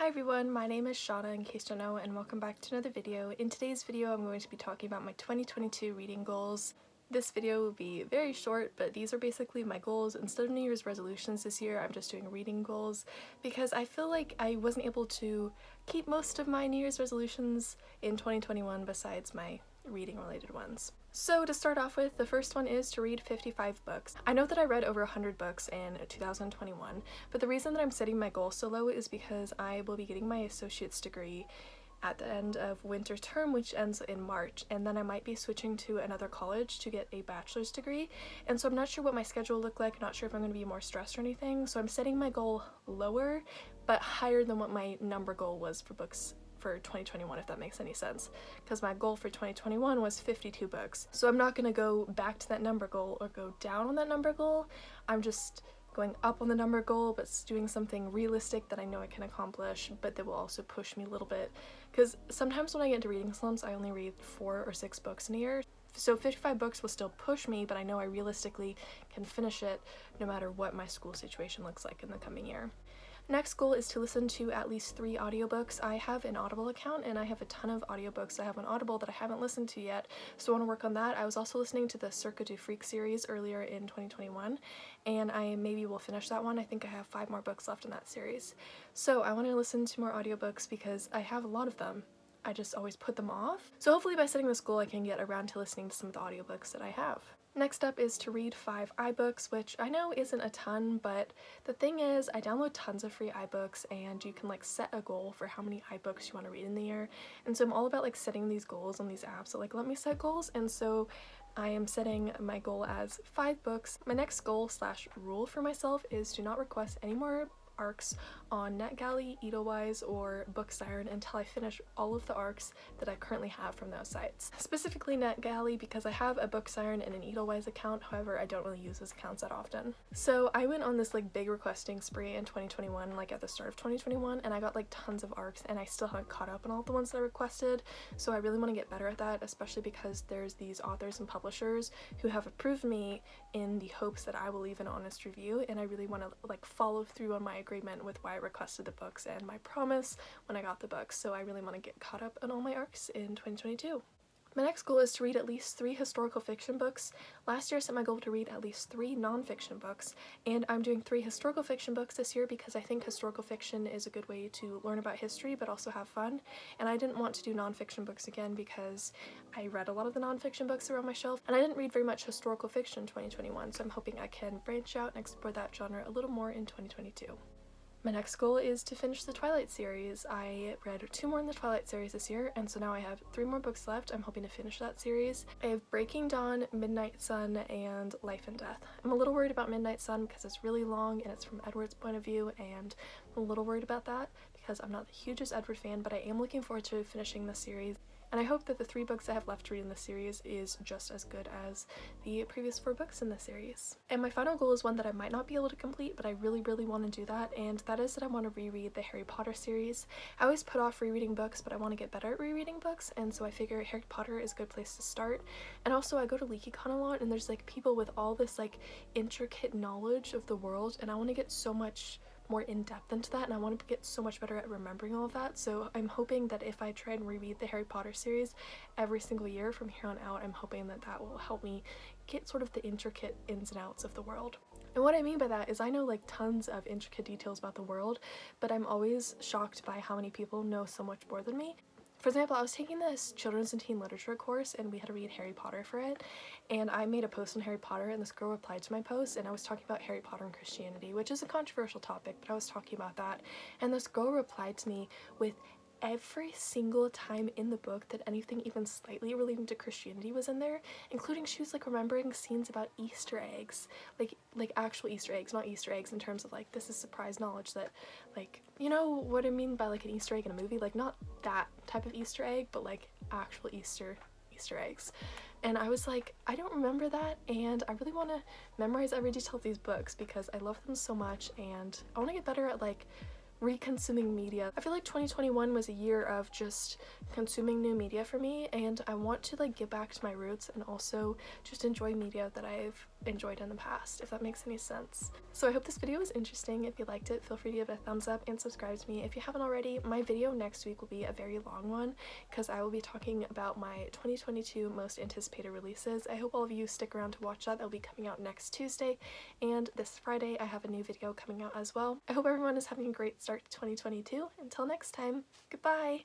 Hi everyone, my name is Shauna in case you don't know, and welcome back to another video. In today's video I'm going to be talking about my 2022 reading goals. This video will be very short, but these are basically my goals. Instead of New Year's resolutions this year, I'm just doing reading goals because I feel like I wasn't able to keep most of my New Year's resolutions in 2021 besides my reading related ones. So to start off with, the first one is to read 55 books. I know that I read over 100 books in 2021, but the reason that I'm setting my goal so low is because I will be getting my associate's degree at the end of winter term, which ends in March, and then I might be switching to another college to get a bachelor's degree, and so I'm not sure what my schedule will look like. I'm not sure if I'm going to be more stressed or anything, so I'm setting my goal lower but higher than what my number goal was for books for 2021, if that makes any sense, because my goal for 2021 was 52 books. So I'm not going to go back to that number goal or go down on that number goal. I'm just going up on the number goal, but doing something realistic that I know I can accomplish, but that will also push me a little bit, because sometimes when I get into reading slumps, I only read 4 or 6 books in a year. So 55 books will still push me, but I know I realistically can finish it no matter what my school situation looks like in the coming year. Next goal is to listen to at least 3 audiobooks. I have an Audible account and I have a ton of audiobooks I have on Audible that I haven't listened to yet, so I want to work on that. I was also listening to the Circuit du Freak series earlier in 2021, and I maybe will finish that one. I think I have 5 more books left in that series. So I want to listen to more audiobooks because I have a lot of them. I just always put them off. So hopefully by setting this goal I can get around to listening to some of the audiobooks that I have. Next up is to read 5 iBooks, which I know isn't a ton, but the thing is I download tons of free iBooks and you can like set a goal for how many iBooks you want to read in the year. And so I'm all about like setting these goals on these apps that like let me set goals, and so I am setting my goal as 5 books. My next goal / rule for myself is to not request any more arcs on NetGalley, Edelweiss, or BookSiren until I finish all of the arcs that I currently have from those sites. Specifically NetGalley because I have a BookSiren and an Edelweiss account, however I don't really use those accounts that often. So I went on this like big requesting spree in 2021, like at the start of 2021, and I got like tons of arcs and I still haven't caught up on all the ones that I requested, so I really want to get better at that, especially because there's these authors and publishers who have approved me in the hopes that I will leave an honest review, and I really want to like follow through on my agreement with why I requested the books and my promise when I got the books, so I really want to get caught up on all my arcs in 2022. My next goal is to read at least 3 historical fiction books. Last year I set my goal to read at least 3 non-fiction books, and I'm doing 3 historical fiction books this year because I think historical fiction is a good way to learn about history but also have fun, and I didn't want to do non-fiction books again because I read a lot of the non-fiction books around my shelf and I didn't read very much historical fiction in 2021, so I'm hoping I can branch out and explore that genre a little more in 2022. My next goal is to finish the Twilight series. I read 2 more in the Twilight series this year, and so now I have 3 more books left. I'm hoping to finish that series. I have Breaking Dawn, Midnight Sun, and Life and Death. I'm a little worried about Midnight Sun because it's really long and it's from Edward's point of view, and I'm a little worried about that because I'm not the hugest Edward fan, but I am looking forward to finishing the series. And I hope that the 3 books I have left to read in the series is just as good as the previous 4 books in the series. And my final goal is one that I might not be able to complete, but I really want to do that, and that is that I want to reread the Harry Potter series. I always put off rereading books, but I want to get better at rereading books, and so I figure Harry Potter is a good place to start. And also I go to LeakyCon a lot, and there's like people with all this like intricate knowledge of the world, and I want to get so much more in-depth into that, and I want to get so much better at remembering all of that. So I'm hoping that if I try and reread the Harry Potter series every single year from here on out, I'm hoping that that will help me get sort of the intricate ins and outs of the world. And what I mean by that is I know like tons of intricate details about the world, but I'm always shocked by how many people know so much more than me. For example, I was taking this children's and teen literature course and we had to read Harry Potter for it, and I made a post on Harry Potter and this girl replied to my post, and I was talking about Harry Potter and Christianity, which is a controversial topic, but I was talking about that, and this girl replied to me with every single time in the book that anything even slightly relating to Christianity was in there, including she was like remembering scenes about Easter eggs, like actual Easter eggs, not Easter eggs in terms of like this is surprise knowledge that like, you know what I mean by like an Easter egg in a movie, like not that type of Easter egg, but like actual Easter eggs. And I was like, I don't remember that, and I really want to memorize every detail of these books because I love them so much, and I want to get better at like re-consuming media. I feel like 2021 was a year of just consuming new media for me, and I want to like get back to my roots and also just enjoy media that I've enjoyed in the past, if that makes any sense. So I hope this video was interesting. If you liked it, feel free to give it a thumbs up and subscribe to me if you haven't already. My video next week will be a very long one because I will be talking about my 2022 most anticipated releases. I hope all of you stick around to watch that. That'll be coming out next Tuesday, and this Friday I have a new video coming out as well. I hope everyone is having a great start to 2022. Until next time, goodbye!